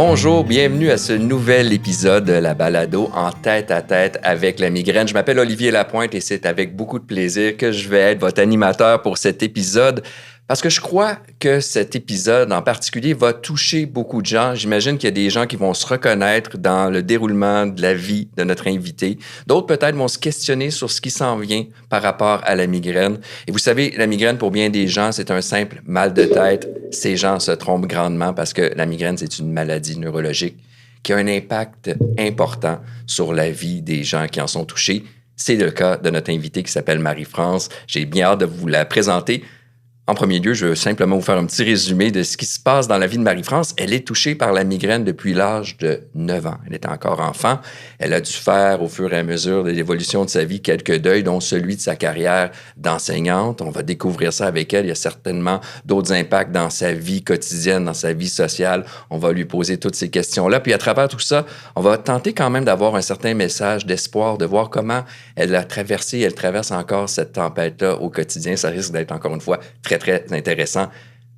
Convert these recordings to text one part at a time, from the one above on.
Bonjour, bienvenue à ce nouvel épisode de la balado en tête à tête avec la migraine. Je m'appelle Olivier Lapointe et c'est avec beaucoup de plaisir que je vais être votre animateur pour cet épisode parce que je crois que cet épisode en particulier va toucher beaucoup de gens. J'imagine qu'il y a des gens qui vont se reconnaître dans le déroulement de la vie de notre invité. D'autres peut-être vont se questionner sur ce qui s'en vient par rapport à la migraine. Et vous savez, la migraine pour bien des gens, c'est un simple mal de tête. Ces gens se trompent grandement parce que la migraine, c'est une maladie neurologique qui a un impact important sur la vie des gens qui en sont touchés. C'est le cas de notre invitée qui s'appelle Marie-France. J'ai bien hâte de vous la présenter. En premier lieu, je veux simplement vous faire un petit résumé de ce qui se passe dans la vie de Marie-France. Elle est touchée par la migraine depuis l'âge de 9 ans. Elle est encore enfant. Elle a dû faire, au fur et à mesure de l'évolution de sa vie, quelques deuils, dont celui de sa carrière d'enseignante. On va découvrir ça avec elle. Il y a certainement d'autres impacts dans sa vie quotidienne, dans sa vie sociale. On va lui poser toutes ces questions-là. Puis à travers tout ça, on va tenter quand même d'avoir un certain message d'espoir, de voir comment elle a traversé, elle traverse encore cette tempête-là au quotidien. Ça risque d'être encore une fois très intéressant.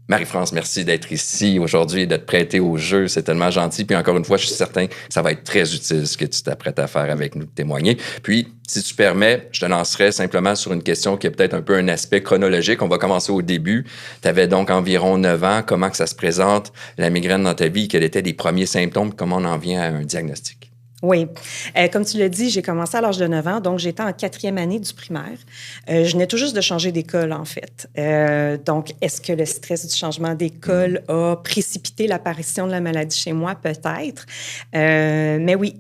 Marie-France, merci d'être ici aujourd'hui et de te prêter au jeu. C'est tellement gentil. Puis encore une fois, je suis certain que ça va être très utile ce que tu t'apprêtes à faire avec nous, de témoigner. Puis, si tu permets, je te lancerai simplement sur une question qui a peut-être un peu un aspect chronologique. On va commencer au début. Tu avais donc environ 9 ans. Comment que ça se présente, la migraine dans ta vie? Quels étaient les premiers symptômes? Comment on en vient à un diagnostic? Oui. Comme tu l'as dit, j'ai commencé à l'âge de 9 ans, donc j'étais en 4e année du primaire. Je venais tout juste de changer d'école, en fait. Donc, est-ce que le stress du changement d'école a précipité l'apparition de la maladie chez moi? Peut-être. Mais oui,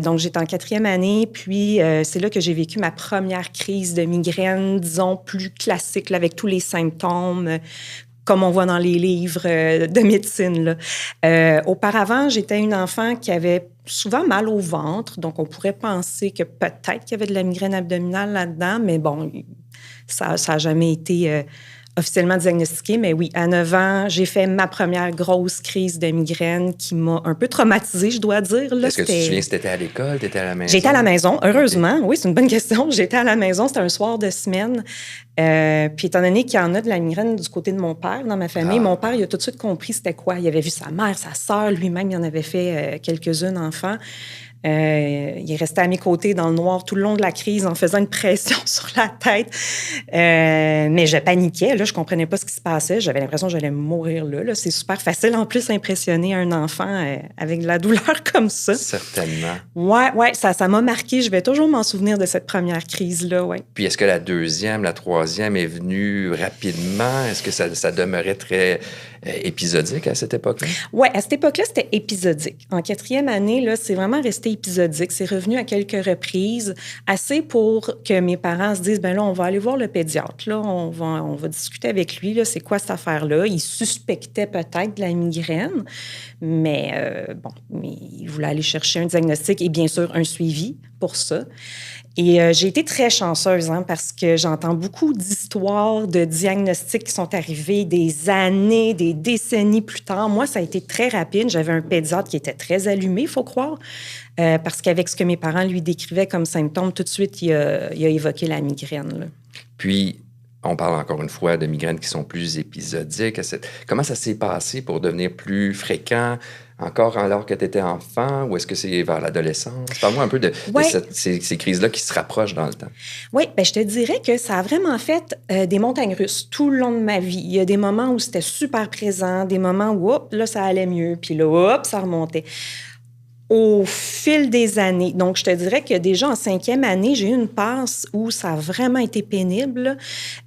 donc j'étais en 4e année, puis c'est là que j'ai vécu ma première crise de migraine, disons, plus classique, là, avec tous les symptômes, comme on voit dans les livres de médecine, là. Auparavant, j'étais une enfant qui avait souvent mal au ventre, donc on pourrait penser que peut-être qu'il y avait de la migraine abdominale là-dedans, mais bon, ça n'a jamais été officiellement diagnostiqué. Mais oui, à 9 ans, j'ai fait ma première grosse crise de migraine qui m'a un peu traumatisée, je dois dire. Là, est-ce que tu te souviens si tu étais à l'école, tu étais à la maison? J'étais à la maison, heureusement. Okay. Oui, c'est une bonne question. J'étais à la maison, c'était un soir de semaine. Puis étant donné qu'il y en a de la migraine du côté de mon père, dans ma famille, mon père, il a tout de suite compris c'était quoi. Il avait vu sa mère, sa sœur, lui-même, il en avait fait quelques-unes enfants. Il est resté à mes côtés dans le noir tout le long de la crise en faisant une pression sur la tête. Mais je paniquais, là, je comprenais pas ce qui se passait. J'avais l'impression que j'allais mourir là. C'est super facile, en plus, impressionner un enfant avec de la douleur comme ça. Certainement. Ouais, ça m'a marqué. Je vais toujours m'en souvenir de cette première crise-là, ouais. Puis est-ce que la deuxième, la troisième est venue rapidement? Est-ce que ça demeurait très épisodique à cette époque-là? Oui, à cette époque-là, c'était épisodique. En 4e année, là, c'est vraiment resté épisodique. C'est revenu à quelques reprises, assez pour que mes parents se disent, bien là, on va aller voir le pédiatre. Là, on va discuter avec lui. Là, c'est quoi cette affaire-là? Il suspectait peut-être de la migraine, mais il voulait aller chercher un diagnostic et bien sûr un suivi pour ça. Et j'ai été très chanceuse parce que j'entends beaucoup d'histoires de diagnostics qui sont arrivés des années, des décennies plus tard. Moi, ça a été très rapide. J'avais un pédiatre qui était très allumé, il faut croire, parce qu'avec ce que mes parents lui décrivaient comme symptômes, tout de suite, il a évoqué la migraine, là. Puis, on parle encore une fois de migraines qui sont plus épisodiques. Comment ça s'est passé pour devenir plus fréquent? Encore alors que tu étais enfant, ou est-ce que c'est vers l'adolescence? Parle-moi un peu de ces crises-là qui se rapprochent dans le temps. Oui, bien, je te dirais que ça a vraiment fait des montagnes russes tout le long de ma vie. Il y a des moments où c'était super présent, des moments où, hop, là, ça allait mieux, puis là, hop, ça remontait. Au fil des années. Donc, je te dirais que déjà en 5e année, j'ai eu une passe où ça a vraiment été pénible.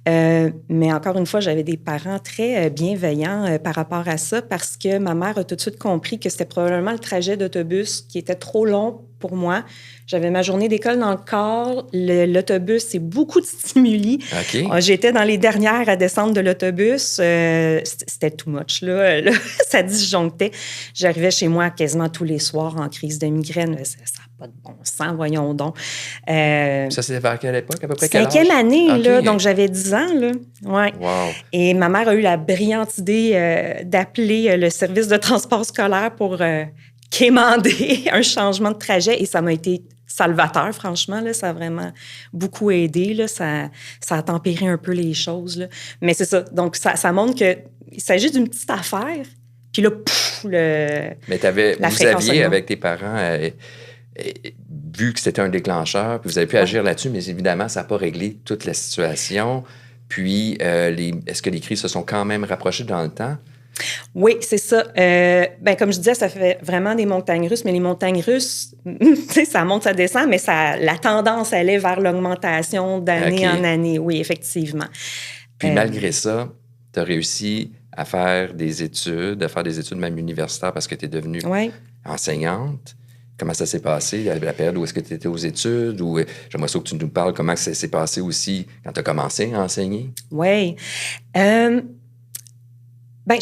Mais encore une fois, j'avais des parents très bienveillants par rapport à ça parce que ma mère a tout de suite compris que c'était probablement le trajet d'autobus qui était trop long pour moi. J'avais ma journée d'école dans le corps. L'autobus, c'est beaucoup de stimuli. Okay. J'étais dans les dernières à descendre de l'autobus. C'était too much, là. Ça disjonctait. J'arrivais chez moi quasiment tous les soirs en crise de migraine. Ça n'a pas de bon sens, voyons donc. Ça, c'était vers quelle époque, à peu près? 5e année, okay. Là, donc j'avais 10 ans. Là. Ouais. Wow. Et ma mère a eu la brillante idée d'appeler le service de transport scolaire pour quémander un changement de trajet. Et ça m'a été salvateur, franchement. Là, ça a vraiment beaucoup aidé. Là, ça a tempéré un peu les choses. Là. Mais c'est ça. Donc, ça montre qu'il s'agit d'une petite affaire. Puis là, beaucoup la vous fréquence aviez, augmente. avec tes parents, vu que c'était un déclencheur, puis vous avez pu agir là-dessus, mais évidemment, ça n'a pas réglé toute la situation. Puis, est-ce que les crises se sont quand même rapprochées dans le temps? Oui, c'est ça. Comme je disais, ça fait vraiment des montagnes russes, mais les montagnes russes, tu sais, ça monte, ça descend, mais la tendance allait vers l'augmentation d'année en année. Oui, effectivement. Puis malgré ça, tu as réussi à faire des études, même universitaires parce que tu es devenue enseignante. Comment ça s'est passé, la période où est-ce que tu étais aux études? Ou j'aimerais ça que tu nous parles comment ça s'est passé aussi quand tu as commencé à enseigner. Oui. Je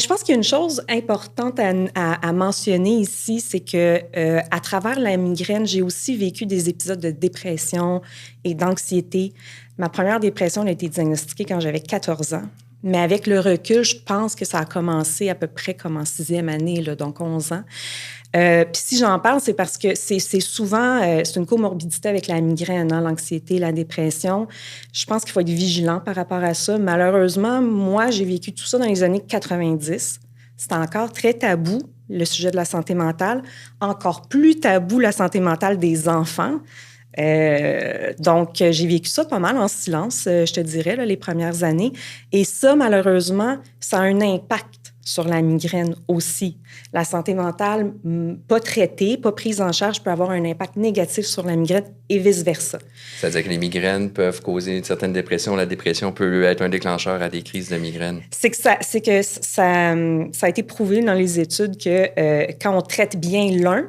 pense qu'il y a une chose importante à mentionner ici, c'est que à travers la migraine, j'ai aussi vécu des épisodes de dépression et d'anxiété. Ma première dépression a été diagnostiquée quand j'avais 14 ans. Mais avec le recul, je pense que ça a commencé à peu près comme en 6e année, là, donc 11 ans. Puis si j'en parle, c'est parce que c'est souvent, c'est une comorbidité avec la migraine, hein, l'anxiété, la dépression. Je pense qu'il faut être vigilant par rapport à ça. Malheureusement, moi, j'ai vécu tout ça dans les années 90. C'était encore très tabou, le sujet de la santé mentale. Encore plus tabou, la santé mentale des enfants. Donc, j'ai vécu ça pas mal en silence, je te dirais, là, les premières années. Et ça, malheureusement, ça a un impact sur la migraine aussi. La santé mentale, pas traitée, pas prise en charge, peut avoir un impact négatif sur la migraine et vice-versa. C'est-à-dire que les migraines peuvent causer une certaine dépression. La dépression peut être un déclencheur à des crises de migraine. Ça a été prouvé dans les études que quand on traite bien l'un,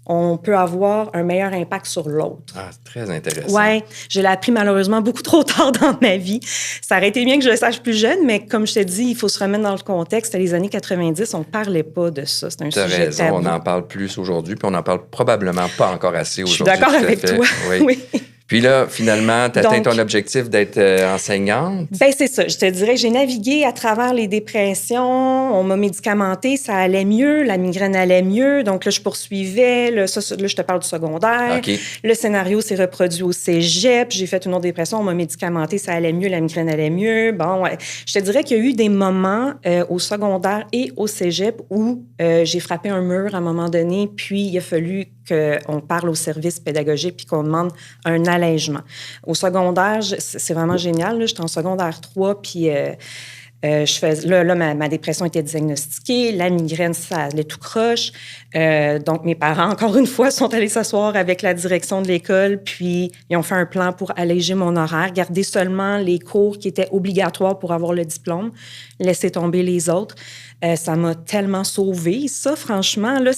on peut avoir un meilleur impact sur l'autre. Ah, très intéressant. Oui, je l'ai appris malheureusement beaucoup trop tard dans ma vie. Ça aurait été bien que je le sache plus jeune, mais comme je te dis, il faut se remettre dans le contexte. Les années 90, on ne parlait pas de ça. C'est un sujet tabou. On en parle plus aujourd'hui, puis on n'en parle probablement pas encore assez aujourd'hui. Je suis d'accord avec toi. Oui. Puis là, finalement, tu as atteint ton objectif d'être enseignante? Bien, c'est ça. Je te dirais que j'ai navigué à travers les dépressions. On m'a médicamenté, ça allait mieux. La migraine allait mieux. Donc là, je poursuivais. Là, je te parle du secondaire. Okay. Le scénario s'est reproduit au cégep. J'ai fait une autre dépression. On m'a médicamenté, ça allait mieux. La migraine allait mieux. Bon, ouais. Je te dirais qu'il y a eu des moments au secondaire et au cégep où j'ai frappé un mur à un moment donné. Puis, il a fallu qu'on parle au service pédagogique puis qu'on demande un allègement. Au secondaire, c'est vraiment génial. Là, j'étais en secondaire 3, puis ma dépression était diagnostiquée, la migraine, ça allait tout croche. Donc, mes parents, encore une fois, sont allés s'asseoir avec la direction de l'école, puis ils ont fait un plan pour alléger mon horaire, garder seulement les cours qui étaient obligatoires pour avoir le diplôme, laisser tomber les autres. Ça m'a tellement sauvée, ça, franchement. Là,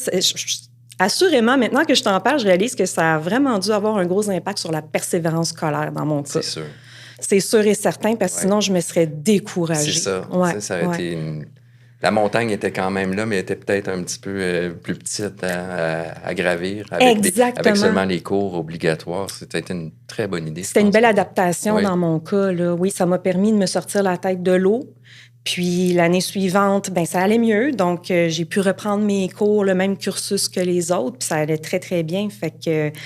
assurément, maintenant que je t'en parle, je réalise que ça a vraiment dû avoir un gros impact sur la persévérance scolaire dans mon cas. C'est sûr. C'est sûr et certain, parce que sinon, je me serais découragée. C'est ça. Ça aurait été La montagne était quand même là, mais elle était peut-être un petit peu plus petite à gravir avec seulement les cours obligatoires. C'était une très bonne idée. C'était une belle adaptation dans mon cas. Là. Oui, ça m'a permis de me sortir la tête de l'eau. Puis l'année suivante, ça allait mieux. Donc, j'ai pu reprendre mes cours, le même cursus que les autres. Puis ça allait très, très bien. Fait que, tu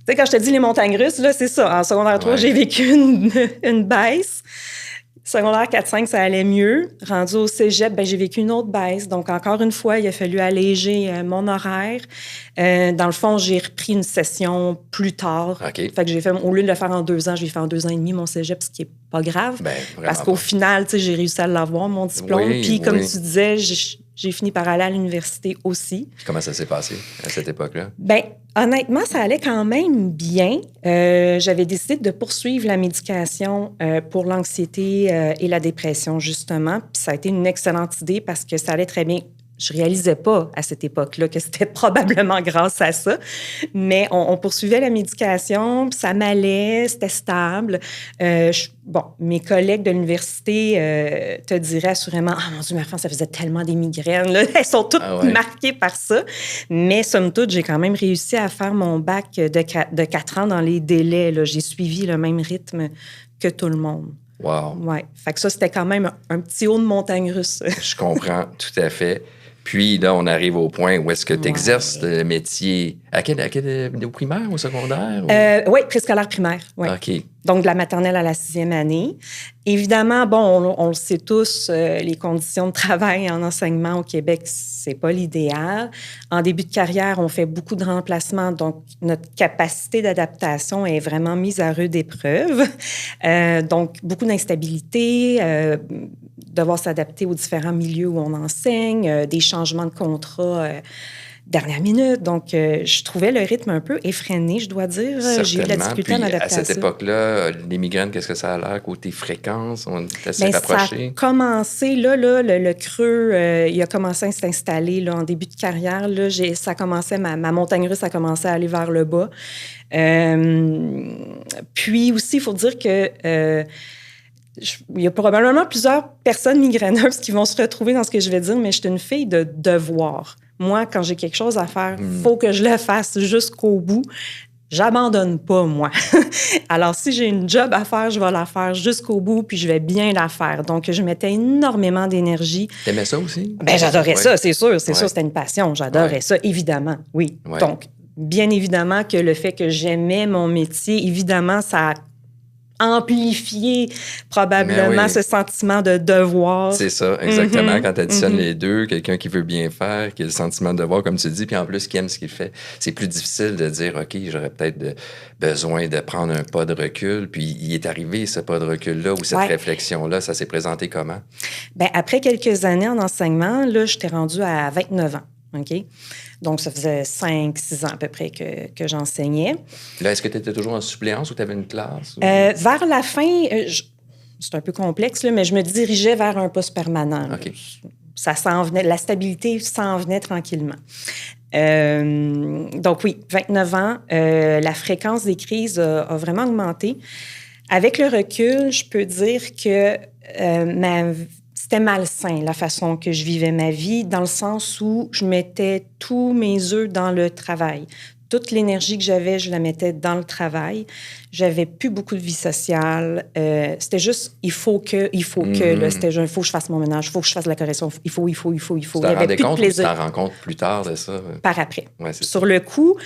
sais, quand je te dis les montagnes russes, là, c'est ça. En secondaire 3, j'ai vécu une baisse. Secondaire 4-5, ça allait mieux. Rendu au cégep, j'ai vécu une autre baisse. Donc, encore une fois, il a fallu alléger mon horaire. Dans le fond, j'ai repris une session plus tard. Okay. Fait que j'ai fait, au lieu de le faire en 2 ans, j'ai fait en 2 ans et demi mon cégep, ce qui n'est pas grave. Parce qu'au final, tu sais, j'ai réussi à l'avoir, mon diplôme. Puis, comme tu disais, j'ai fini par aller à l'université aussi. Puis comment ça s'est passé à cette époque-là? Honnêtement, ça allait quand même bien. J'avais décidé de poursuivre la médication pour l'anxiété et la dépression, justement. Puis ça a été une excellente idée parce que ça allait très bien. Je réalisais pas à cette époque-là que c'était probablement grâce à ça, mais on poursuivait la médication, ça m'allait, c'était stable. Mes collègues de l'université te diraient assurément « Ah, mon Dieu, ma femme, ça faisait tellement des migraines. » Là. Elles sont toutes marquées par ça. Mais somme toute, j'ai quand même réussi à faire mon bac de 4 ans dans les délais. Là. J'ai suivi le même rythme que tout le monde. Wow! Ouais. Fait que ça, c'était quand même un petit haut de montagne russe. Je comprends tout à fait. Puis là, on arrive au point où est-ce que tu exerces le métier? Au primaire, au secondaire? Oui, préscolaire primaire. Ouais. OK. Donc, de la maternelle à la 6e année. Évidemment, bon, on le sait tous, les conditions de travail en enseignement au Québec, c'est pas l'idéal. En début de carrière, on fait beaucoup de remplacements, donc notre capacité d'adaptation est vraiment mise à rude épreuve. Donc, beaucoup d'instabilité, devoir s'adapter aux différents milieux où on enseigne, des changements de contrat dernière minute. Donc, je trouvais le rythme un peu effréné, je dois dire. J'ai eu de la difficulté à m'adapter à ça. À cette époque-là, les migraines, qu'est-ce que ça a l'air côté fréquence? On est assez rapprochés? Ça a commencé, là le creux, il a commencé à s'installer là, en début de carrière. Là, ça commençait, ma montagne russe a commencé à aller vers le bas. Puis aussi, il faut dire que il y a probablement plusieurs personnes migraineuses qui vont se retrouver dans ce que je vais dire, mais je suis une fille de devoir. Moi, quand j'ai quelque chose à faire, il faut que je le fasse jusqu'au bout. J'abandonne pas, moi. Alors, si j'ai une job à faire, je vais la faire jusqu'au bout, puis je vais bien la faire. Donc, je mettais énormément d'énergie. T'aimais ça aussi? Ben, j'adorais ça, c'est sûr. C'est sûr, c'était une passion. J'adorais ça, évidemment, oui. Ouais. Donc, bien évidemment que le fait que j'aimais mon métier, évidemment, ça a amplifier probablement ce sentiment de devoir. C'est ça, exactement. Quand tu additionnes les deux, quelqu'un qui veut bien faire, qui a le sentiment de devoir, comme tu dis, puis en plus qui aime ce qu'il fait, c'est plus difficile de dire, OK, j'aurais peut-être besoin de prendre un pas de recul. Puis il est arrivé ce pas de recul-là ou cette réflexion-là, ça s'est présenté comment? Bien, après quelques années en enseignement, là, j'étais rendue à 29 ans. OK? Donc, ça faisait 5-6 ans à peu près que j'enseignais. Là, est-ce que tu étais toujours en suppléance ou tu avais une classe? Ou... vers la fin, c'est un peu complexe, là, mais je me dirigeais vers un poste permanent. Okay. Ça s'en venait, la stabilité s'en venait tranquillement. Donc oui, 29 ans, la fréquence des crises a vraiment augmenté. Avec le recul, je peux dire que c'était malsain, la façon que je vivais ma vie, dans le sens où je mettais tous mes œufs dans le travail. Toute l'énergie que j'avais, je la mettais dans le travail. J'avais plus beaucoup de vie sociale. C'était juste, il faut que. Là, c'était juste, il faut que je fasse mon ménage, il faut que je fasse la correction. Il faut. Tu t'en rendais compte ou tu t'en rends compte plus tard de ça? Par après. Ouais, sur le coup.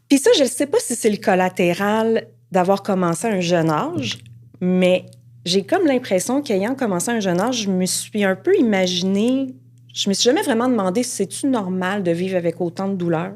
Puis ça, je ne sais pas si c'est le collatéral d'avoir commencé à un jeune âge, mais j'ai comme l'impression qu'ayant commencé à un jeune âge, je me suis un peu imaginée... Je me suis jamais vraiment demandé si c'est-tu normal de vivre avec autant de douleur.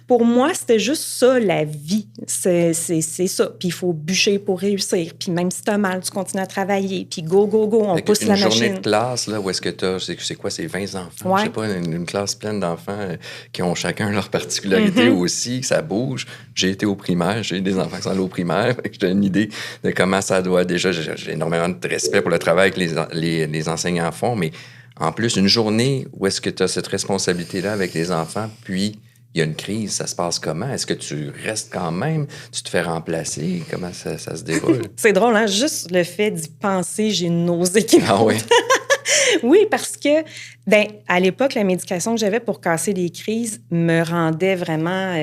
Pour moi, c'était juste ça, la vie. C'est ça. Puis il faut bûcher pour réussir. Puis même si t'as mal, tu continues à travailler. Puis go, on pousse la machine. Une journée de classe, là, où est-ce que t'as... C'est quoi, c'est 20 enfants? Ouais. Je sais pas, une classe pleine d'enfants qui ont chacun leur particularité aussi, que ça bouge. J'ai été au primaire, j'ai des enfants qui sont allés au primaire. J'ai une idée de comment ça doit... Déjà, j'ai énormément de respect pour le travail que les enseignants font, mais... En plus, une journée où est-ce que tu as cette responsabilité-là avec les enfants, puis il y a une crise, ça se passe comment? Est-ce que tu restes quand même? Tu te fais remplacer? Comment ça se déroule? C'est drôle, hein? Juste le fait d'y penser, j'ai une nausée qui me... Ah oui? Oui, parce que, à l'époque, la médication que j'avais pour casser les crises me rendait vraiment...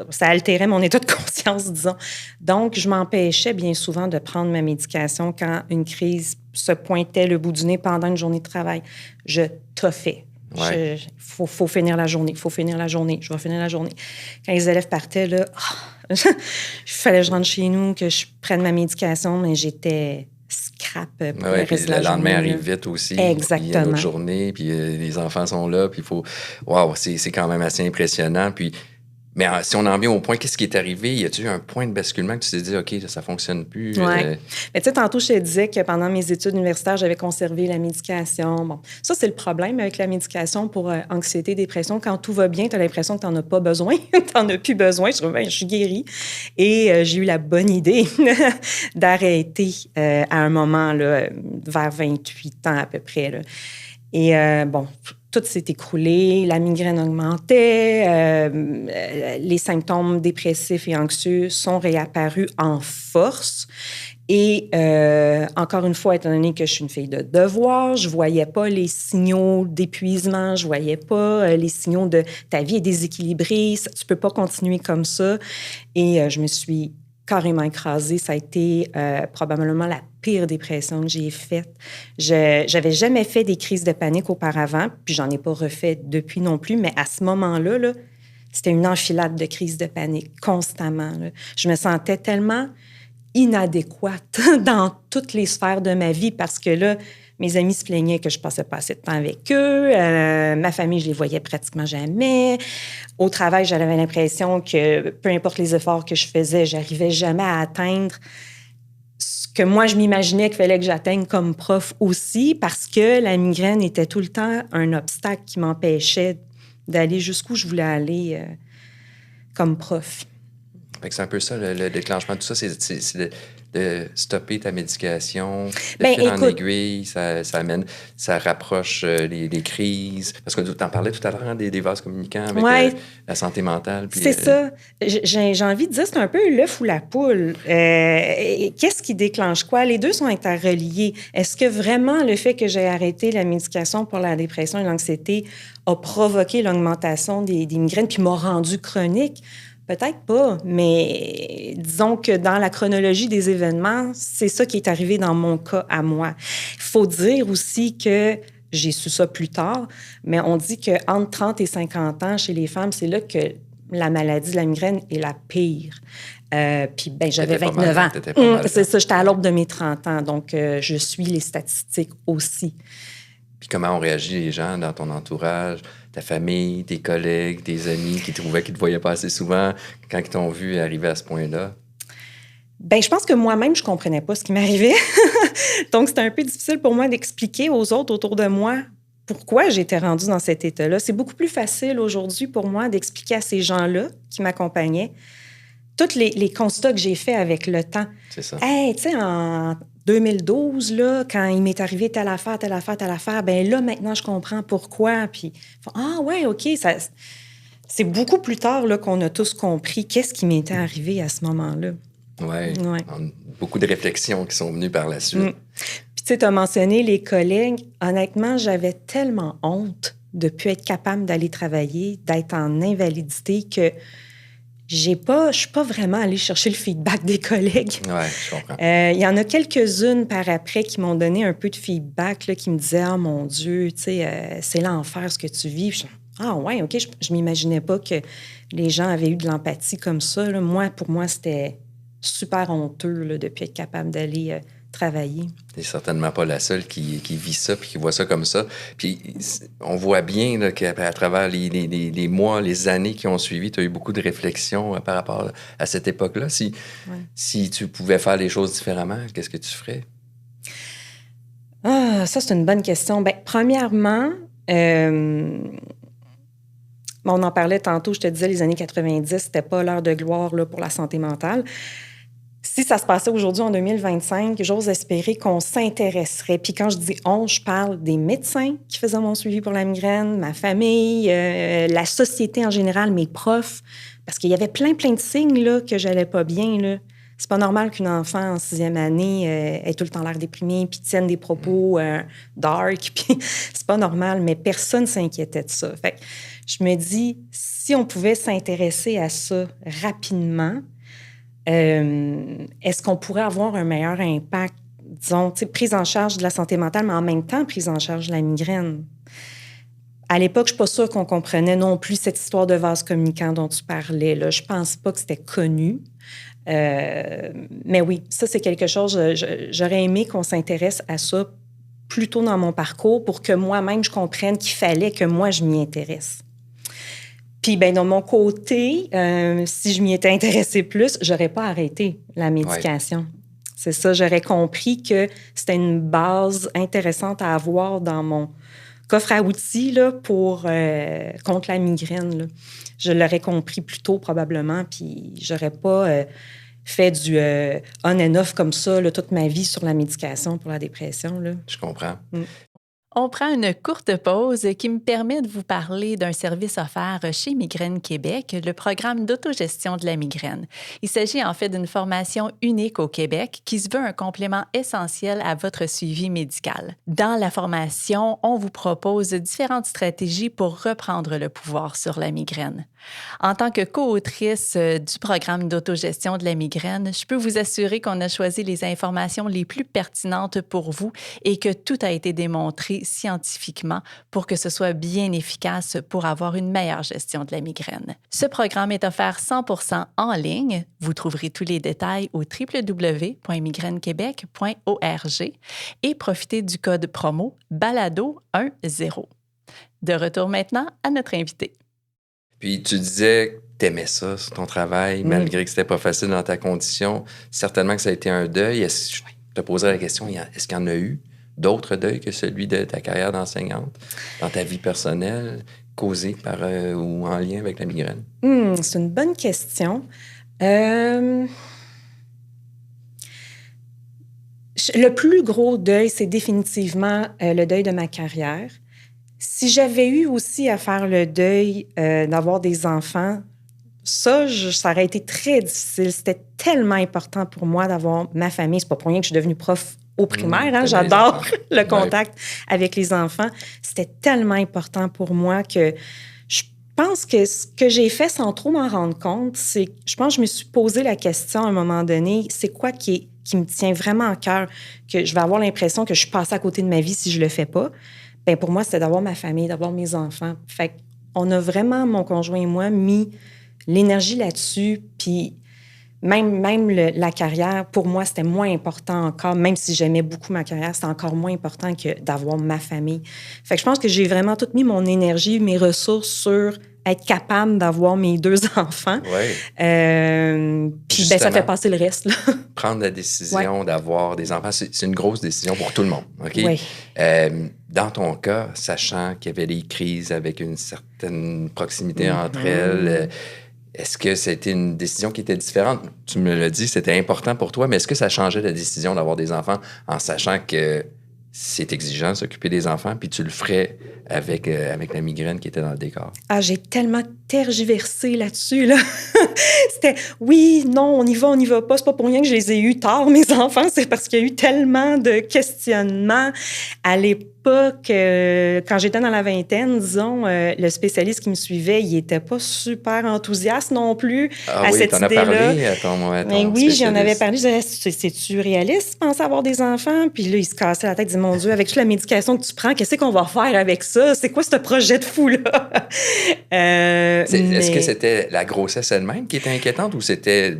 ça altérait mon état de conscience, disons. Donc, je m'empêchais bien souvent de prendre ma médication quand une crise se pointait le bout du nez pendant une journée de travail. Je toffais. Ouais. Faut finir la journée. Je vais finir la journée. Quand les élèves partaient, là, il fallait que je rentre chez nous, que je prenne ma médication, mais j'étais... scrap pour le reste de la journée. Le lendemain arrive vite aussi. Exactement. Il y a une autre journée, puis les enfants sont là, puis il faut... Wow, c'est quand même assez impressionnant. Puis, mais si on en vient au point, qu'est-ce qui est arrivé? Y a-t-il eu un point de basculement que tu t'es dit, OK, là, ça fonctionne plus? Oui. Mais tu sais, tantôt, je te disais que pendant mes études universitaires, j'avais conservé la médication. Bon, ça, c'est le problème avec la médication pour anxiété, dépression. Quand tout va bien, tu as l'impression que tu n'en as pas besoin. Tu n'en as plus besoin. Je suis guérie. Et j'ai eu la bonne idée d'arrêter à un moment, là, vers 28 ans à peu près. Là. Et tout s'est écroulé, la migraine augmentait, les symptômes dépressifs et anxieux sont réapparus en force. Et encore une fois, étant donné que je suis une fille de devoir, je voyais pas les signaux d'épuisement, je voyais pas les signaux de ta vie est déséquilibrée, tu peux pas continuer comme ça. Et je me suis carrément écrasée. Ça a été probablement la pire dépression que j'ai faite. J'avais jamais fait des crises de panique auparavant, puis j'en ai pas refait depuis non plus, mais à ce moment-là, là, c'était une enfilade de crises de panique constamment. Là. Je me sentais tellement inadéquate dans toutes les sphères de ma vie parce que là, mes amis se plaignaient que je passais pas assez de temps avec eux. Ma famille, je les voyais pratiquement jamais. Au travail, j'avais l'impression que peu importe les efforts que je faisais, j'arrivais jamais à atteindre ce que moi, je m'imaginais qu'il fallait que j'atteigne comme prof aussi parce que la migraine était tout le temps un obstacle qui m'empêchait d'aller jusqu'où je voulais aller comme prof. Fait que c'est un peu ça, le déclenchement de tout ça, c'est de stopper ta médication, de fil en aiguille, ça rapproche les crises. Parce que tu en parlais tout à l'heure, des vases communicants avec la santé mentale. Puis, c'est ça. J'ai envie de dire, c'est un peu l'œuf ou la poule. Qu'est-ce qui déclenche quoi? Les deux sont interreliés. Est-ce que vraiment le fait que j'ai arrêté la médication pour la dépression et l'anxiété a provoqué l'augmentation des migraines puis m'a rendu chronique? Peut-être pas, mais disons que dans la chronologie des événements, c'est ça qui est arrivé dans mon cas à moi. Il faut dire aussi que j'ai su ça plus tard, mais on dit qu'entre 30 et 50 ans, chez les femmes, c'est là que la maladie de la migraine est la pire. Puis, j'avais 29 ans. C'est ça, j'étais à l'aube de mes 30 ans, donc je suis les statistiques aussi. Puis comment ont réagi les gens dans ton entourage, ta famille, tes collègues, tes amis qui trouvaient qu'ils ne te voyaient pas assez souvent quand ils t'ont vu arriver à ce point-là? Je pense que moi-même, je ne comprenais pas ce qui m'arrivait. Donc, c'était un peu difficile pour moi d'expliquer aux autres autour de moi pourquoi j'étais rendue dans cet état-là. C'est beaucoup plus facile aujourd'hui pour moi d'expliquer à ces gens-là qui m'accompagnaient tous les constats que j'ai faits avec le temps. C'est ça. Hey, tu sais, en 2012, là, quand il m'est arrivé telle affaire, là, maintenant, je comprends pourquoi. Puis, ah ouais, OK, c'est beaucoup plus tard là, qu'on a tous compris qu'est-ce qui m'était arrivé à ce moment-là. Oui, beaucoup de réflexions qui sont venues par la suite. Puis, tu sais, tu as mentionné les collègues. Honnêtement, j'avais tellement honte de ne plus être capable d'aller travailler, d'être en invalidité que je suis pas vraiment allée chercher le feedback des collègues. Oui, je comprends. Il y en a quelques-unes par après qui m'ont donné un peu de feedback, là, qui me disaient « Ah, mon Dieu, tu sais, c'est l'enfer ce que tu vis. » Puis ah ouais, OK, je m'imaginais pas que les gens avaient eu de l'empathie comme ça. Là. Pour moi, c'était super honteux là, de ne plus être capable d'aller travailler. Tu n'es certainement pas la seule qui vit ça puis qui voit ça comme ça. Puis on voit bien là, qu'à travers les mois, les années qui ont suivi, tu as eu beaucoup de réflexions par rapport à cette époque-là. Si tu pouvais faire les choses différemment, qu'est-ce que tu ferais? Ah, ça, c'est une bonne question. Premièrement, on en parlait tantôt, je te disais, les années 90, c'était pas l'heure de gloire là, pour la santé mentale. Si ça se passait aujourd'hui en 2025, j'ose espérer qu'on s'intéresserait. Puis quand je dis on, je parle des médecins qui faisaient mon suivi pour la migraine, ma famille, la société en général, mes profs, parce qu'il y avait plein de signes là, que j'allais pas bien. Là. C'est pas normal qu'une enfant en 6e année ait tout le temps l'air déprimée puis tienne des propos dark. Puis c'est pas normal, mais personne s'inquiétait de ça. Fait que je me dis, si on pouvait s'intéresser à ça rapidement, est-ce qu'on pourrait avoir un meilleur impact, disons, prise en charge de la santé mentale, mais en même temps prise en charge de la migraine? À l'époque, je ne suis pas sûre qu'on comprenait non plus cette histoire de vase communicant dont tu parlais. Là. Je ne pense pas que c'était connu. Mais oui, ça, c'est quelque chose, j'aurais aimé qu'on s'intéresse à ça plus tôt dans mon parcours pour que moi-même, je comprenne qu'il fallait que moi, je m'y intéresse. Puis, de mon côté, si je m'y étais intéressée plus, j'aurais pas arrêté la médication. Ouais. C'est ça, j'aurais compris que c'était une base intéressante à avoir dans mon coffre à outils là, pour contre la migraine. Là. Je l'aurais compris plus tôt probablement, puis j'aurais pas fait du on and off comme ça là, toute ma vie sur la médication pour la dépression. Là. Je comprends. On prend une courte pause qui me permet de vous parler d'un service offert chez Migraine Québec, le programme d'autogestion de la migraine. Il s'agit en fait d'une formation unique au Québec qui se veut un complément essentiel à votre suivi médical. Dans la formation, on vous propose différentes stratégies pour reprendre le pouvoir sur la migraine. En tant que co-autrice du programme d'autogestion de la migraine, je peux vous assurer qu'on a choisi les informations les plus pertinentes pour vous et que tout a été démontré scientifiquement pour que ce soit bien efficace pour avoir une meilleure gestion de la migraine. Ce programme est offert 100% en ligne. Vous trouverez tous les détails au www.migrainequebec.org et profitez du code promo BALADO10. De retour maintenant à notre invité. Puis tu disais que t'aimais ça, ton travail, malgré que c'était pas facile dans ta condition. Certainement que ça a été un deuil. Je te poserais la question, est-ce qu'il y en a eu d'autres deuils que celui de ta carrière d'enseignante dans ta vie personnelle, causés par ou en lien avec la migraine? C'est une bonne question. Le plus gros deuil, c'est définitivement le deuil de ma carrière. Si j'avais eu aussi à faire le deuil d'avoir des enfants, ça aurait été très difficile. C'était tellement important pour moi d'avoir ma famille. C'est pas pour rien que je suis devenue prof au primaire. Hein? J'adore le contact avec les enfants. C'était tellement important pour moi que je pense que ce que j'ai fait sans trop m'en rendre compte, c'est je pense que je me suis posé la question à un moment donné, c'est quoi qui me tient vraiment à cœur, que je vais avoir l'impression que je suis passée à côté de ma vie si je le fais pas. Bien, pour moi, c'était d'avoir ma famille, d'avoir mes enfants. Fait qu'on a vraiment, mon conjoint et moi, mis l'énergie là-dessus. Puis même la carrière, pour moi, c'était moins important encore. Même si j'aimais beaucoup ma carrière, c'était encore moins important que d'avoir ma famille. Fait que je pense que j'ai vraiment tout mis mon énergie, mes ressources sur être capable d'avoir mes 2 enfants. Oui. Puis ça fait passer le reste. Là. Prendre la décision d'avoir des enfants, c'est une grosse décision pour tout le monde. OK? Oui. Dans ton cas, sachant qu'il y avait des crises avec une certaine proximité entre elles, est-ce que c'était une décision qui était différente? Tu me l'as dit, c'était important pour toi, mais est-ce que ça changeait la décision d'avoir des enfants en sachant que c'est exigeant de s'occuper des enfants, puis tu le ferais avec la migraine qui était dans le décor? Ah, j'ai tellement tergiversé là-dessus, là. C'était oui, non, on y va pas. C'est pas pour rien que je les ai eus tard, mes enfants. C'est parce qu'il y a eu tellement de questionnements. À l'époque, quand j'étais dans la vingtaine, disons, le spécialiste qui me suivait, il était pas super enthousiaste non plus à cette idée-là. T'en as parlé à ton oui, j'en avais parlé. Je disais, c'est-tu réaliste de penser avoir des enfants? Puis là, il se cassait la tête. Il disait, mon Dieu, avec toute la médication que tu prends, qu'est-ce qu'on va faire avec ça? C'est quoi ce projet de fou-là? Est-ce que c'était la grossesse elle-même qui était inquiétante ou c'était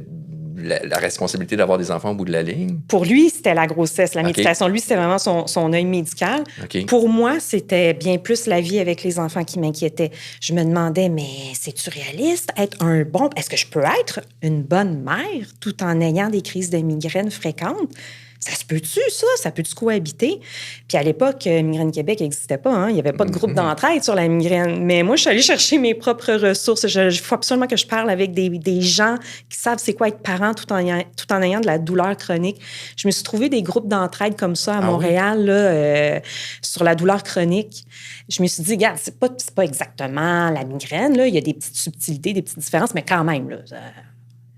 la responsabilité d'avoir des enfants au bout de la ligne? Pour lui, c'était la grossesse. La médication, lui, c'était vraiment son œil médical. Okay. Pour moi, c'était bien plus la vie avec les enfants qui m'inquiétait. Je me demandais, mais c'est-tu réaliste? Est-ce que je peux être une bonne mère tout en ayant des crises de migraine fréquentes? Ça se peut-tu, ça? Ça peut-tu cohabiter? Puis à l'époque, Migraine Québec n'existait pas. Hein? Il n'y avait pas de groupe d'entraide sur la migraine. Mais moi, je suis allée chercher mes propres ressources. Il faut absolument que je parle avec des gens qui savent c'est quoi être parent tout en ayant de la douleur chronique. Je me suis trouvé des groupes d'entraide comme ça à Montréal, là, sur la douleur chronique. Je me suis dit, regarde, c'est pas exactement la migraine. Là. Il y a des petites subtilités, des petites différences, mais quand même, là,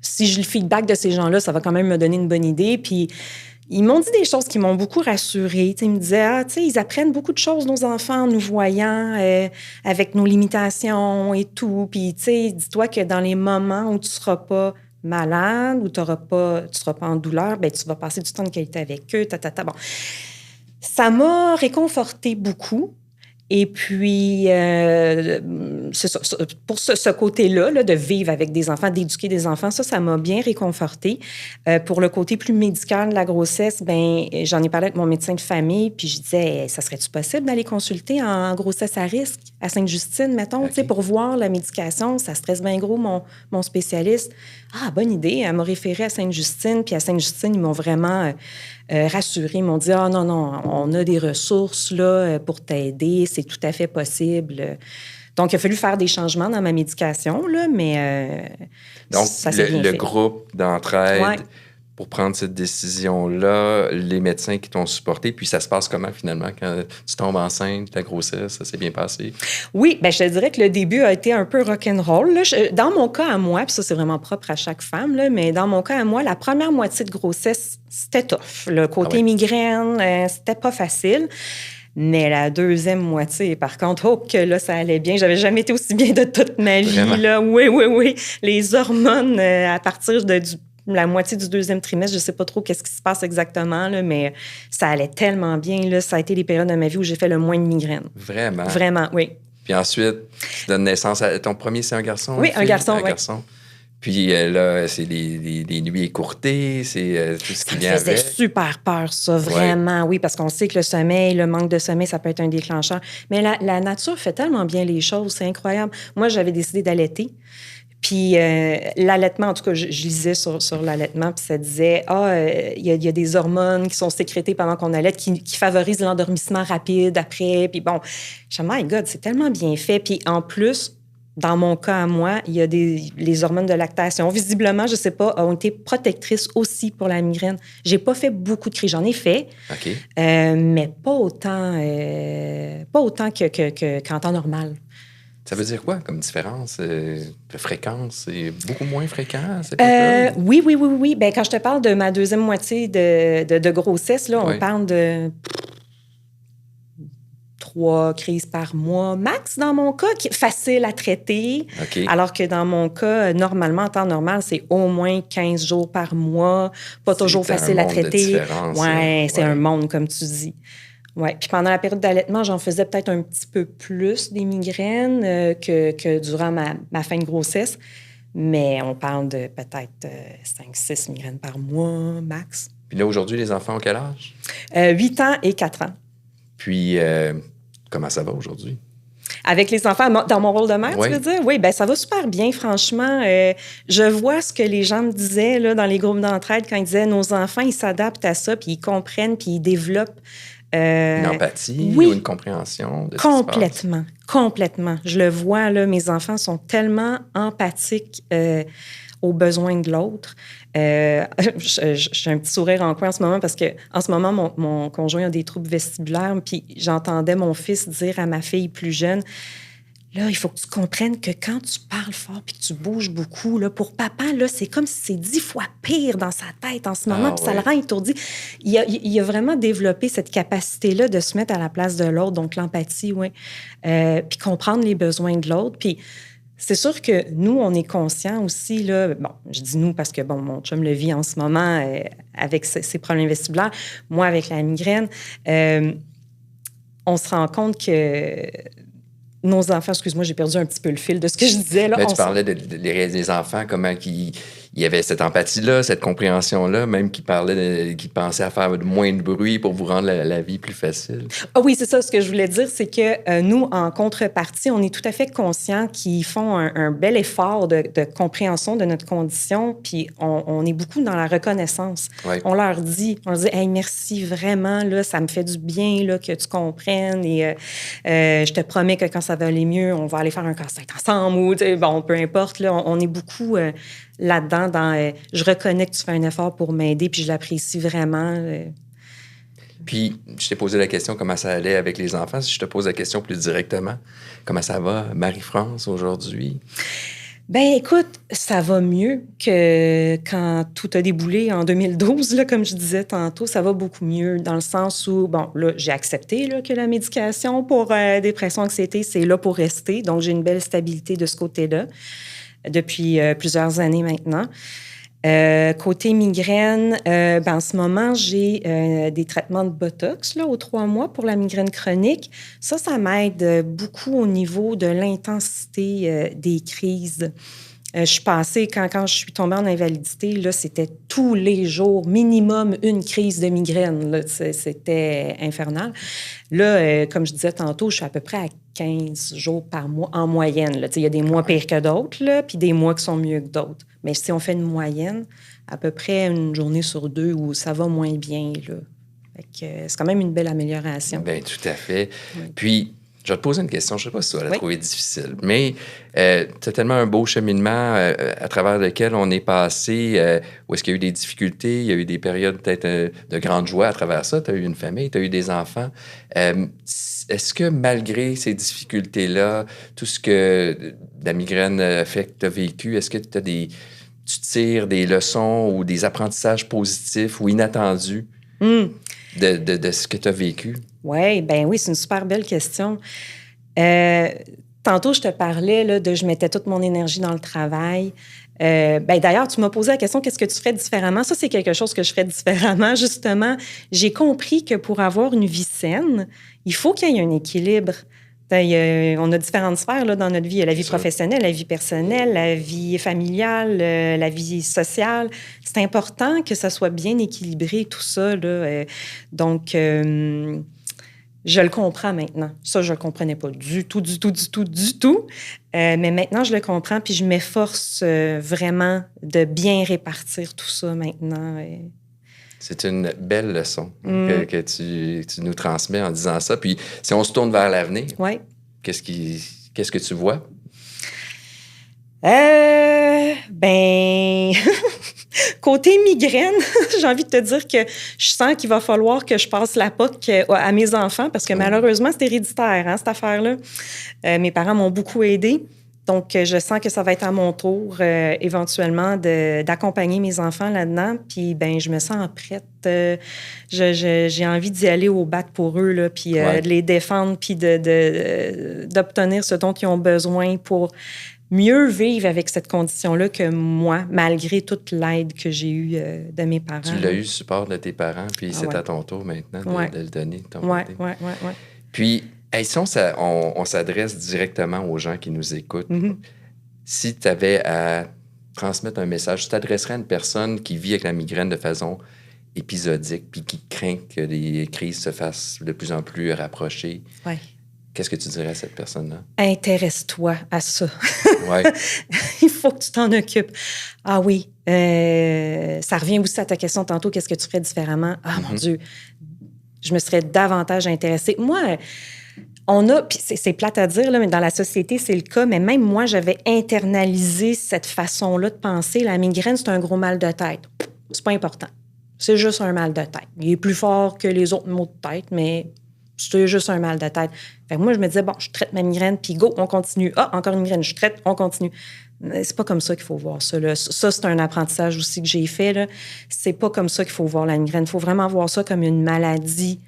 si j'ai le feedback de ces gens-là, ça va quand même me donner une bonne idée. Puis ils m'ont dit des choses qui m'ont beaucoup rassurée. Ils me disaient, ils apprennent beaucoup de choses, nos enfants, en nous voyant, avec nos limitations et tout. Puis, dis-toi que dans les moments où tu ne seras pas malade, où tu ne seras pas en douleur, ben tu vas passer du temps de qualité avec eux. Bon. Ça m'a réconfortée beaucoup. Et puis, c'est ça, pour ce côté-là, là, de vivre avec des enfants, d'éduquer des enfants, ça m'a bien réconfortée. Pour le côté plus médical de la grossesse, ben j'en ai parlé avec mon médecin de famille, puis je disais, ça serait-tu possible d'aller consulter en grossesse à risque à Sainte-Justine, mettons, pour voir la médication? Ça stresse bien gros, mon spécialiste. Ah, bonne idée. Elle m'a référée à Sainte-Justine, puis à Sainte-Justine, ils m'ont vraiment rassurée. Ils m'ont dit, non, on a des ressources là, pour t'aider, c'est tout à fait possible. Donc, il a fallu faire des changements dans ma médication, là, mais donc, ça s'est bien fait. Le groupe d'entraide pour prendre cette décision-là, les médecins qui t'ont supporté, puis ça se passe comment finalement quand tu tombes enceinte, ta grossesse, ça s'est bien passé? Oui, bien, je te dirais que le début a été un peu rock'n'roll. Là. Dans mon cas à moi, puis ça c'est vraiment propre à chaque femme, là, mais dans mon cas à moi, la première moitié de grossesse, c'était tough. Le côté migraine, c'était pas facile. Mais la deuxième moitié, par contre, que là, ça allait bien. J'avais jamais été aussi bien de toute ma vie. Là. Oui. Les hormones, à partir la moitié du 2e trimestre. Je ne sais pas trop qu'est-ce qui se passe exactement, là, mais ça allait tellement bien. Là. Ça a été les périodes de ma vie où j'ai fait le moins de migraines. Vraiment? Vraiment, oui. Puis ensuite, tu donnes naissance à... Ton premier, c'est un garçon? Oui, un garçon, Un garçon. Puis là, c'est des nuits écourtées, c'est tout ce qui vient avec. Ça faisait super peur, ça, vraiment, oui, parce qu'on sait que le sommeil, le manque de sommeil, ça peut être un déclencheur. Mais la nature fait tellement bien les choses, c'est incroyable. Moi, j'avais décidé d'allaiter. Puis l'allaitement, en tout cas, je lisais sur l'allaitement, puis ça disait, il y a des hormones qui sont sécrétées pendant qu'on allaite qui favorisent l'endormissement rapide après. Puis bon, je me dis, my God, c'est tellement bien fait. Puis en plus, dans mon cas à moi, il y a les hormones de lactation. Visiblement, je ne sais pas, ont été protectrices aussi pour la migraine. J'ai pas fait beaucoup de crises. J'en ai fait, OK. Mais pas autant qu'en temps normal. Ça veut dire quoi comme différence de fréquence? C'est beaucoup moins fréquent, cette Oui. Ben, quand je te parle de ma 2e moitié de grossesse, là, on parle de 3 crises par mois max dans mon cas, qui est facile à traiter. Okay. Alors que dans mon cas, normalement, en temps normal, c'est au moins 15 jours par mois. Pas toujours facile à traiter. Oui, c'est un monde, comme tu dis. Oui. Puis pendant la période d'allaitement, j'en faisais peut-être un petit peu plus des migraines que durant ma fin de grossesse. Mais on parle de peut-être 5-6 migraines par mois max. Puis là, aujourd'hui, les enfants ont quel âge? 8 ans et 4 ans. Puis, comment ça va aujourd'hui? Avec les enfants, dans mon rôle de mère, tu veux dire? Oui, bien, ça va super bien, franchement. Je vois ce que les gens me disaient là, dans les groupes d'entraide quand ils disaient « Nos enfants, ils s'adaptent à ça, puis ils comprennent, puis ils développent... » Une empathie ou une compréhension de ce qui se passe? Complètement. Je le vois, là, mes enfants sont tellement empathiques aux besoins de l'autre. J'ai un petit sourire en coin en ce moment parce que en ce moment, mon conjoint a des troubles vestibulaires, puis j'entendais mon fils dire à ma fille plus jeune, là, il faut que tu comprennes que quand tu parles fort puis que tu bouges beaucoup, là, pour papa, là, c'est comme si c'est 10 fois pire dans sa tête en ce moment, puis ça le rend étourdi. Il a vraiment développé cette capacité-là de se mettre à la place de l'autre, donc l'empathie, oui, puis comprendre les besoins de l'autre, puis c'est sûr que nous, on est conscients aussi, là, bon, je dis nous parce que, bon, mon chum le vit en ce moment avec ses problèmes vestibulaires, moi avec la migraine, on se rend compte que nos enfants, excuse-moi, j'ai perdu un petit peu le fil de ce que je disais. Là, tu parlais des enfants, comment il y avait cette empathie-là, cette compréhension-là, même qui pensaient à faire moins de bruit pour vous rendre la vie plus facile. Ah oui, c'est ça. Ce que je voulais dire, c'est que nous, en contrepartie, on est tout à fait conscients qu'ils font un bel effort de compréhension de notre condition, puis on est beaucoup dans la reconnaissance. Oui. On leur dit, hey, merci vraiment, là, ça me fait du bien là, que tu comprennes et je te promets que quand ça va aller mieux, on va aller faire un casse-tête ensemble ou, bon, peu importe, là, on est beaucoup... là-dedans, je reconnais que tu fais un effort pour m'aider, puis je l'apprécie vraiment. Puis, je t'ai posé la question comment ça allait avec les enfants. Si je te pose la question plus directement, comment ça va, Marie-France, aujourd'hui? Ben écoute, ça va mieux que quand tout a déboulé en 2012, là, comme je disais tantôt. Ça va beaucoup mieux dans le sens où, bon, là, j'ai accepté là, que la médication pour dépression, anxiété, c'est là pour rester. Donc, j'ai une belle stabilité de ce côté-là depuis plusieurs années maintenant. Côté migraine, en ce moment, j'ai des traitements de Botox là, aux 3 mois pour la migraine chronique. Ça m'aide beaucoup au niveau de l'intensité des crises. Je suis passée, quand je suis tombée en invalidité, là, c'était tous les jours, minimum une crise de migraine. Là, c'était infernal. Là, comme je disais tantôt, je suis à peu près à 15 jours par mois en moyenne. Il y a des mois pires que d'autres, là, puis des mois qui sont mieux que d'autres. Mais si on fait une moyenne, à peu près une journée sur 2 où ça va moins bien. Là. Fait que, c'est quand même une belle amélioration. Bien, tout à fait. Oui. Puis, je vais te poser une question. Je ne sais pas si tu vas la trouver difficile, mais tu as tellement un beau cheminement à travers lequel on est passé, où est-ce qu'il y a eu des difficultés, il y a eu des périodes peut-être de grande joie à travers ça. Tu as eu une famille, tu as eu des enfants. Est-ce que malgré ces difficultés-là, tout ce que la migraine fait que tu as vécu, est-ce que tu tires des leçons ou des apprentissages positifs ou inattendus de ce que tu as vécu? Oui, c'est une super belle question. Tantôt, je te parlais là, je mettais toute mon énergie dans le travail. D'ailleurs, tu m'as posé la question, qu'est-ce que tu ferais différemment? Ça, c'est quelque chose que je ferais différemment. Justement, j'ai compris que pour avoir une vie saine, il faut qu'il y ait un équilibre. On a différentes sphères là, dans notre vie. Il y a la vie professionnelle, la vie personnelle, la vie familiale, la vie sociale. C'est important que ça soit bien équilibré, tout ça. Là. Donc, je le comprends maintenant. Ça, je le comprenais pas du tout. Mais maintenant, je le comprends, puis je m'efforce vraiment de bien répartir tout ça maintenant. C'est une belle leçon que tu nous transmets en disant ça. Puis, si on se tourne vers l'avenir, qu'est-ce que tu vois? Côté migraine, j'ai envie de te dire que je sens qu'il va falloir que je passe la POC à mes enfants parce que malheureusement, c'est héréditaire, hein, cette affaire-là. Mes parents m'ont beaucoup aidée. Donc, je sens que ça va être à mon tour, éventuellement, d'accompagner mes enfants là-dedans. Puis, je me sens prête. J'ai envie d'y aller au bat pour eux, là, puis de les défendre, puis d'obtenir ce dont ils ont besoin pour mieux vivre avec cette condition-là que moi, malgré toute l'aide que j'ai eue de mes parents. Tu l'as eu, le support de tes parents, puis c'est à ton tour maintenant de le donner de ton côté. Oui. Puis, si on s'adresse directement aux gens qui nous écoutent, si tu avais à transmettre un message, tu t'adresserais à une personne qui vit avec la migraine de façon épisodique, puis qui craint que les crises se fassent de plus en plus rapprochées. Oui. Qu'est-ce que tu dirais à cette personne-là? Intéresse-toi à ça. Ouais. Il faut que tu t'en occupes. Ah oui. Ça revient aussi à ta question tantôt, qu'est-ce que tu ferais différemment? Ah mon Dieu, je me serais davantage intéressée. Moi, puis c'est plate à dire, là, mais dans la société, c'est le cas, mais même moi, j'avais internalisé cette façon-là de penser. La migraine, c'est un gros mal de tête. C'est pas important. C'est juste un mal de tête. Il est plus fort que les autres maux de tête, mais c'est juste un mal de tête. Fait que moi, je me disais, bon, je traite ma migraine, puis go, on continue. Ah, encore une migraine, je traite, on continue. C'est pas comme ça qu'il faut voir ça. Là. Ça, c'est un apprentissage aussi que j'ai fait. Là. C'est pas comme ça qu'il faut voir la migraine. Il faut vraiment voir ça comme une maladie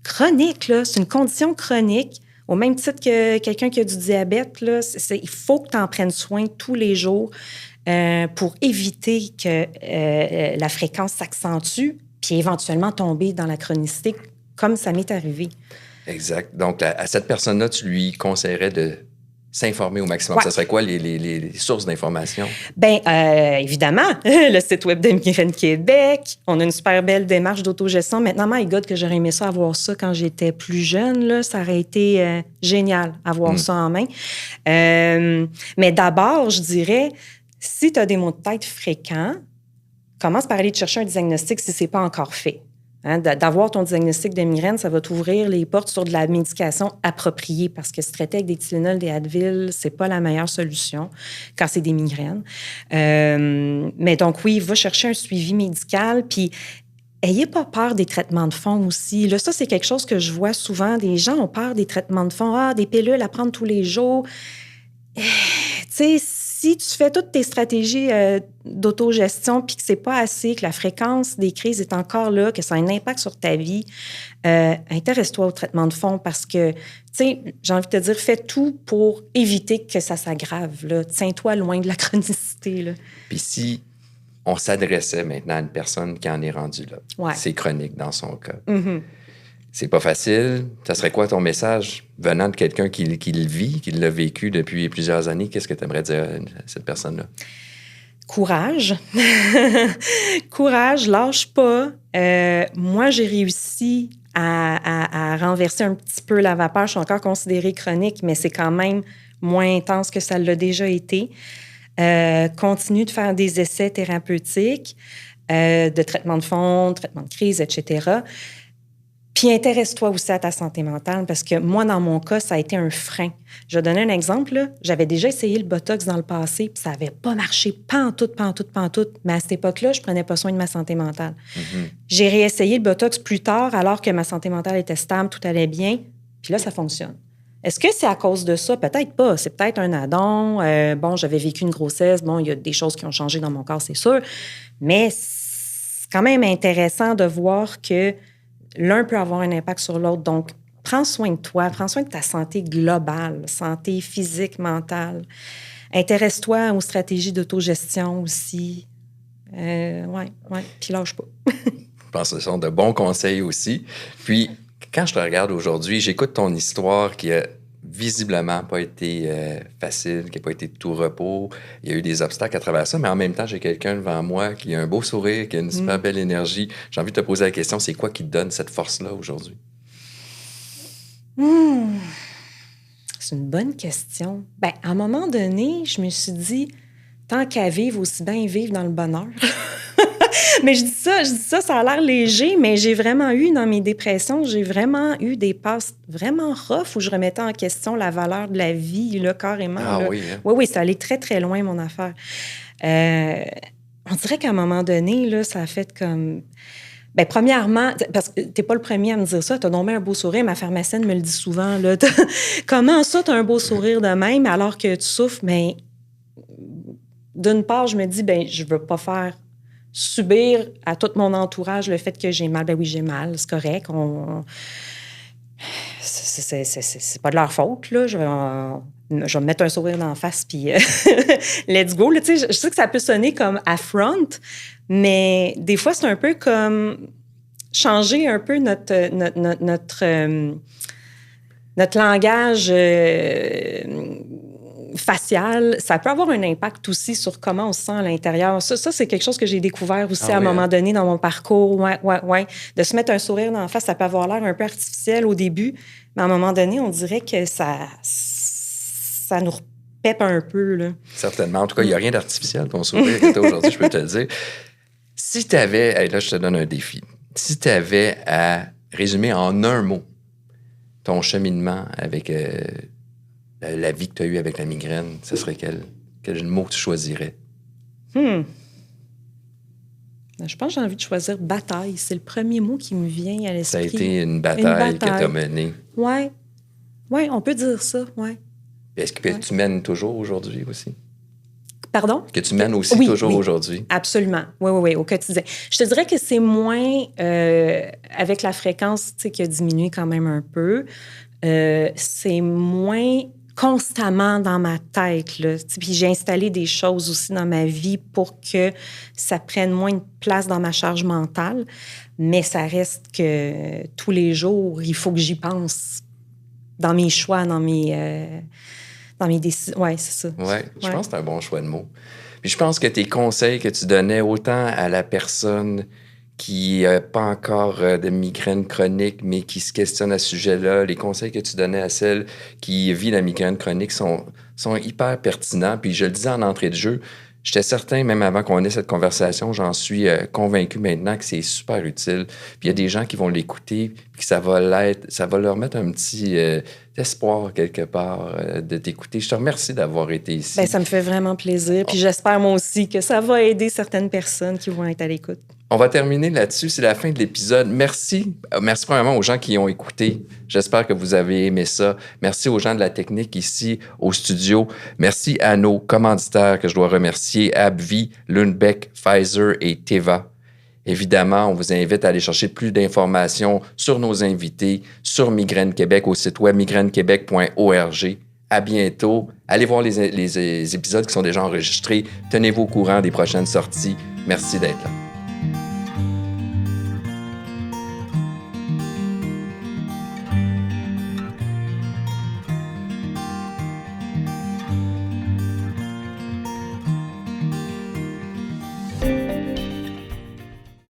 chronique. Là. C'est une condition chronique. Au même titre que quelqu'un qui a du diabète, là, il faut que tu en prennes soin tous les jours pour éviter que la fréquence s'accentue, puis éventuellement tomber dans la chronicité, comme ça m'est arrivé. Exact. Donc, à cette personne-là, tu lui conseillerais de s'informer au maximum. Ouais. Ça serait quoi les sources d'information? Évidemment, le site web de Migraine Québec. On a une super belle démarche d'autogestion. Maintenant, my God, que j'aurais aimé ça avoir ça quand j'étais plus jeune. Là, ça aurait été génial avoir ça en main. Mais d'abord, je dirais, si tu as des maux de tête fréquents, commence par aller te chercher un diagnostic si ce n'est pas encore fait. Hein, d'avoir ton diagnostic de migraine, ça va t'ouvrir les portes sur de la médication appropriée parce que se traiter avec des Tylenol, des Advil, c'est pas la meilleure solution quand c'est des migraines. Mais donc, oui, va chercher un suivi médical, puis ayez pas peur des traitements de fond aussi. Là, ça, c'est quelque chose que je vois souvent. Des gens ont peur des traitements de fond. Ah, des pilules à prendre tous les jours. Tu sais, si tu fais toutes tes stratégies d'autogestion puis que c'est pas assez, que la fréquence des crises est encore là, que ça a un impact sur ta vie, intéresse-toi au traitement de fond parce que, tu sais, j'ai envie de te dire, fais tout pour éviter que ça s'aggrave. Là. Tiens-toi loin de la chronicité. Là. Puis si on s'adressait maintenant à une personne qui en est rendue là, c'est chronique dans son cas. C'est pas facile. Ça serait quoi ton message venant de quelqu'un qui le vit, qui l'a vécu depuis plusieurs années? Qu'est-ce que tu aimerais dire à cette personne-là? Courage. Courage, lâche pas. Moi, j'ai réussi à renverser un petit peu la vapeur. Je suis encore considérée chronique, mais c'est quand même moins intense que ça l'a déjà été. Continue de faire des essais thérapeutiques, de traitement de fond, de traitement de crise, etc., Puis intéresse-toi aussi à ta santé mentale parce que moi, dans mon cas, ça a été un frein. Je vais donner un exemple. Là. J'avais déjà essayé le Botox dans le passé puis ça n'avait pas marché pantoute. Mais à cette époque-là, je ne prenais pas soin de ma santé mentale. J'ai réessayé le Botox plus tard alors que ma santé mentale était stable, tout allait bien. Puis là, ça fonctionne. Est-ce que c'est à cause de ça? Peut-être pas. C'est peut-être un addon. Bon, j'avais vécu une grossesse. Bon, il y a des choses qui ont changé dans mon corps, c'est sûr. Mais c'est quand même intéressant de voir que l'un peut avoir un impact sur l'autre. Donc, prends soin de toi, prends soin de ta santé globale, santé physique, mentale. Intéresse-toi aux stratégies d'autogestion aussi. Ouais, puis lâche pas. Je pense que ce sont de bons conseils aussi. Puis, quand je te regarde aujourd'hui, j'écoute ton histoire qui a visiblement pas été facile, qui n'a pas été de tout repos. Il y a eu des obstacles à travers ça, mais en même temps, j'ai quelqu'un devant moi qui a un beau sourire, qui a une super belle énergie. J'ai envie de te poser la question, c'est quoi qui te donne cette force-là aujourd'hui? C'est une bonne question. Bien, à un moment donné, je me suis dit, tant qu'à vivre, aussi bien vivre dans le bonheur. Mais je dis ça, ça a l'air léger, mais j'ai vraiment eu, dans mes dépressions, j'ai vraiment eu des passes vraiment rough où je remettais en question la valeur de la vie, là, carrément. Ah là. oui, hein? Oui, ça allait très, très loin, mon affaire. On dirait qu'à un moment donné, là, ça a fait comme... Bien, premièrement, parce que t'es pas le premier à me dire ça, t'as donc bien un beau sourire, ma pharmacienne me le dit souvent, là. Comment ça, t'as un beau sourire de même alors que tu souffres? Mais d'une part, je me dis, bien, je veux pas faire subir à tout mon entourage le fait que j'ai mal. Ben oui, j'ai mal, c'est correct. C'est pas de leur faute, là. Je vais me mettre un sourire d'en face, puis let's go. Là, je sais que ça peut sonner comme affront, mais des fois, c'est un peu comme changer un peu notre langage facial. Ça peut avoir un impact aussi sur comment on se sent à l'intérieur. Ça c'est quelque chose que j'ai découvert aussi à un moment donné dans mon parcours. Ouais. De se mettre un sourire d'en face, ça peut avoir l'air un peu artificiel au début, mais à un moment donné, on dirait que ça nous repèpe un peu, là. Certainement. En tout cas, il n'y a rien d'artificiel, ton sourire que tu as aujourd'hui, je peux te le dire. Si tu avais, là, je te donne un défi. Si tu avais à résumer en un mot ton cheminement avec la vie que tu as eue avec la migraine, ce serait quel mot tu choisirais? Je pense que j'ai envie de choisir bataille. C'est le premier mot qui me vient à l'esprit. Ça a été une bataille que tu as menée. Oui, on peut dire ça, oui. Est-ce que tu mènes toujours aujourd'hui aussi? Pardon? Que tu mènes aussi toujours aujourd'hui? Absolument. Oui, au quotidien. Je te dirais que c'est moins, avec la fréquence qui a diminué quand même un peu, c'est moins constamment dans ma tête, là. Puis j'ai installé des choses aussi dans ma vie pour que ça prenne moins de place dans ma charge mentale, mais ça reste que tous les jours, il faut que j'y pense dans mes choix, dans mes décisions. Oui, c'est ça. Oui, je pense que c'est un bon choix de mots. Puis je pense que tes conseils que tu donnais autant à la personne qui n'a pas encore de migraine chronique, mais qui se questionne à ce sujet-là, les conseils que tu donnais à celle qui vit la migraine chronique sont hyper pertinents. Puis je le disais en entrée de jeu, j'étais certain, même avant qu'on ait cette conversation, j'en suis convaincu maintenant que c'est super utile. Puis il y a des gens qui vont l'écouter, puis ça va leur mettre un petit espoir quelque part de t'écouter. Je te remercie d'avoir été ici. Bien, ça me fait vraiment plaisir. Puis j'espère moi aussi que ça va aider certaines personnes qui vont être à l'écoute. On va terminer là-dessus. C'est la fin de l'épisode. Merci. Merci premièrement aux gens qui ont écouté. J'espère que vous avez aimé ça. Merci aux gens de la technique ici au studio. Merci à nos commanditaires que je dois remercier, AbbVie, Lundbeck, Pfizer et Teva. Évidemment, on vous invite à aller chercher plus d'informations sur nos invités, sur Migraine Québec, au site web migrainequebec.org. À bientôt. Allez voir les épisodes qui sont déjà enregistrés. Tenez-vous au courant des prochaines sorties. Merci d'être là.